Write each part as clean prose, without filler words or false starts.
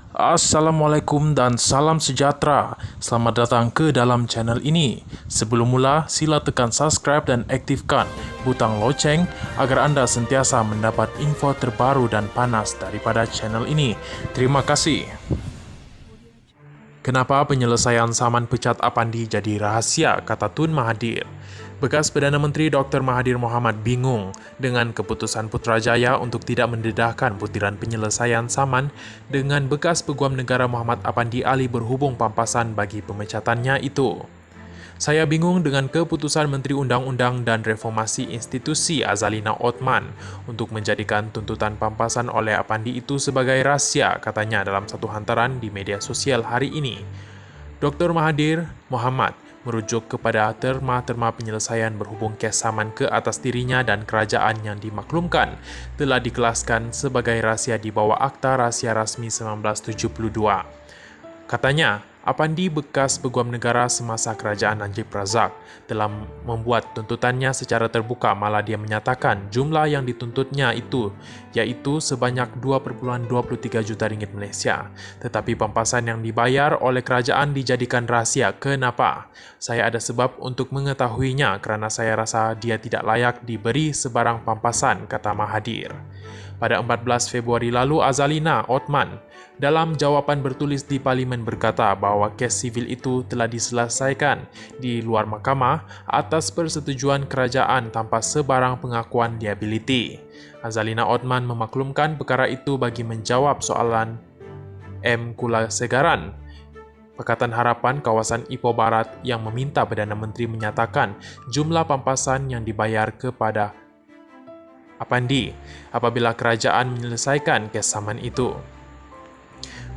Assalamualaikum dan salam sejahtera. Selamat datang ke dalam channel ini. Sebelum mula, sila tekan subscribe dan aktifkan butang loceng agar anda sentiasa mendapat info terbaru dan panas daripada channel ini. Terima kasih. Kenapa penyelesaian saman pecat Apandi jadi rahasia, kata Tun Mahathir. Bekas Perdana Menteri Dr. Mahathir Mohamad bingung dengan keputusan Putrajaya untuk tidak mendedahkan butiran penyelesaian saman dengan bekas Peguam Negara Muhammad Apandi Ali berhubung pampasan bagi pemecatannya itu. Saya bingung dengan keputusan Menteri Undang-Undang dan Reformasi Institusi Azalina Othman untuk menjadikan tuntutan pampasan oleh Apandi itu sebagai rahsia, katanya dalam satu hantaran di media sosial hari ini. Dr. Mahathir Mohamad merujuk kepada terma-terma penyelesaian berhubung kes saman ke atas dirinya dan kerajaan yang dimaklumkan telah dikelaskan sebagai rahsia di bawah Akta Rahsia Rasmi 1972. Katanya, Apandi bekas Peguam Negara semasa kerajaan Najib Razak telah membuat tuntutannya secara terbuka, malah dia menyatakan jumlah yang dituntutnya itu yaitu sebanyak 2,23 juta ringgit Malaysia. Tetapi pampasan yang dibayar oleh kerajaan dijadikan rahsia. Kenapa? Saya ada sebab untuk mengetahuinya kerana saya rasa dia tidak layak diberi sebarang pampasan, kata Mahathir. Pada 14 Februari lalu, Azalina Othman dalam jawapan bertulis di Parlimen berkata bahawa kes sivil itu telah diselesaikan di luar mahkamah atas persetujuan kerajaan tanpa sebarang pengakuan liability. Azalina Othman memaklumkan perkara itu bagi menjawab soalan M. Kulasegaran, Pakatan Harapan Kawasan Ipoh Barat, yang meminta Perdana Menteri menyatakan jumlah pampasan yang dibayar kepada Apandi apabila kerajaan menyelesaikan kes saman itu.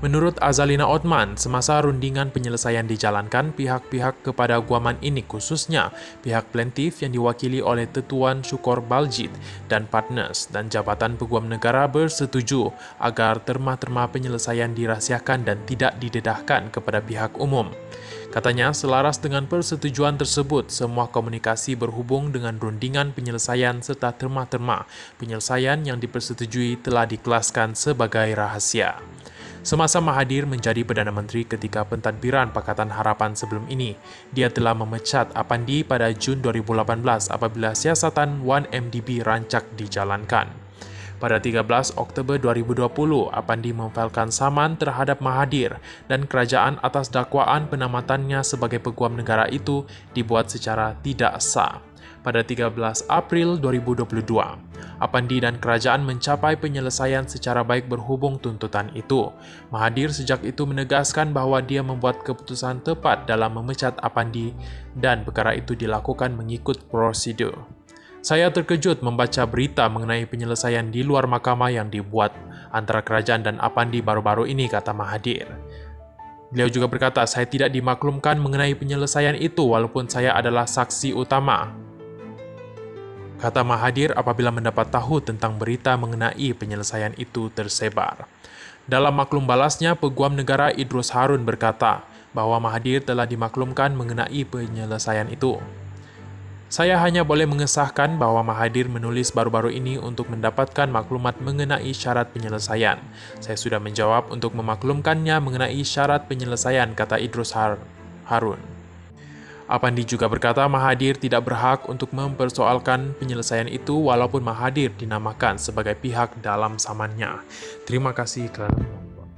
Menurut Azalina Othman, semasa rundingan penyelesaian dijalankan, pihak-pihak kepada guaman ini khususnya pihak plaintiff yang diwakili oleh Tetuan Syukor Baljit dan partners dan Jabatan Peguam Negara bersetuju agar terma-terma penyelesaian dirahsiakan dan tidak didedahkan kepada pihak umum. Katanya, selaras dengan persetujuan tersebut, semua komunikasi berhubung dengan rundingan penyelesaian serta terma-terma penyelesaian yang dipersetujui telah dikelaskan sebagai rahasia. Semasa Mahathir menjadi Perdana Menteri ketika pentadbiran Pakatan Harapan sebelum ini, dia telah memecat Apandi pada Jun 2018 apabila siasatan 1MDB rancak dijalankan. Pada 13 Oktober 2020, Apandi memfailkan saman terhadap Mahathir dan kerajaan atas dakwaan penamatannya sebagai Peguam Negara itu dibuat secara tidak sah. Pada 13 April 2022, Apandi dan kerajaan mencapai penyelesaian secara baik berhubung tuntutan itu. Mahathir sejak itu menegaskan bahawa dia membuat keputusan tepat dalam memecat Apandi dan perkara itu dilakukan mengikut prosedur. Saya terkejut membaca berita mengenai penyelesaian di luar mahkamah yang dibuat antara kerajaan dan Apandi baru-baru ini, kata Mahathir. Beliau juga berkata, saya tidak dimaklumkan mengenai penyelesaian itu walaupun saya adalah saksi utama, kata Mahathir apabila mendapat tahu tentang berita mengenai penyelesaian itu tersebar. Dalam maklum balasnya, Peguam Negara Idrus Harun berkata bahawa Mahathir telah dimaklumkan mengenai penyelesaian itu. Saya hanya boleh mengesahkan bahawa Mahathir menulis baru-baru ini untuk mendapatkan maklumat mengenai syarat penyelesaian. Saya sudah menjawab untuk memaklumkannya mengenai syarat penyelesaian, kata Idrus Harun. Apandi juga berkata Mahathir tidak berhak untuk mempersoalkan penyelesaian itu walaupun Mahathir dinamakan sebagai pihak dalam samannya. Terima kasih kerana